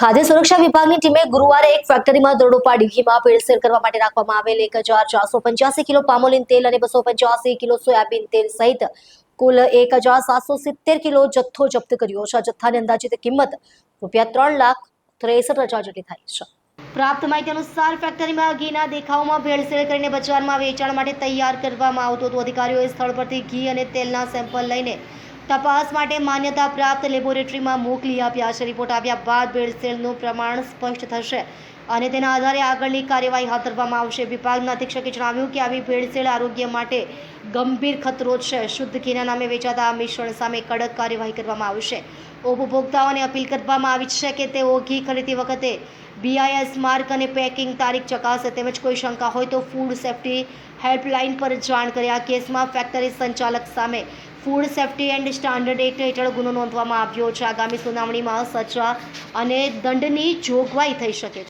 ખાદ્ય સુરક્ષા વિભાગની ટીમે ગુરુવારે એક ફેક્ટરીમાં દરોડો પાડી ઘીમાં ભેળસેળ કરવા માટે રાખવામાં આવેલ 1485 કિલો પામોલીન તેલ અને 285 કિલો સોયાબીન તેલ સહિત કુલ 1770 કિલો જથ્થો જપ્ત કર્યો છે. આ જથ્થાની અંદાજિત કિંમત ₹3,63,000 જેટલી થાય છે. પ્રાપ્ત માહિતી અનુસાર ફેક્ટરીમાં ઘીના દેખાવમાં ભેળસેળ કરીને બજારમાં વેચાણ માટે તૈયાર કરવામાં આવતું હતું. અધિકારીઓએ સ્થળ પરથી ઘી અને તેલના સેમ્પલ લઈને તપાસ માટે માન્યતા પ્રાપ્ત લેબોરેટરીમાં મોકલી આપ્યા છે. રિપોર્ટ આવ્યા બાદ ભેળસેળનું પ્રમાણ સ્પષ્ટ થશે અને તેના આધારે આગળની કાર્યવાહી હાથ ધરવામાં આવશે. વિભાગના અધિક્ષકે જણાવ્યું કે આવી ભેળસેળ આરોગ્ય માટે ગંભીર ખતરો છે. શુદ્ધ ઘીના નામે વેચાતા આ મિશ્રણ સામે કડક કાર્યવાહી કરવામાં આવશે. ઉપભોક્તાઓને અપીલ કરવામાં આવી છે કે તેઓ ઘી ખરીદતી વખતે BIS માર્ક અને પેકિંગ તારીખ ચકાસે તેમજ કોઈ શંકા હોય તો ફૂડ સેફ્ટી હેલ્પલાઇન પર જાણ કરે. આ કેસમાં ફેક્ટરી સંચાલક સામે food safety and standard act હેઠળ ગુનો નોંધવામાં આવ્યો છે. આગામી સુનાવણીમાં સજા અને દંડની જોગવાઈ થઈ શકે છે.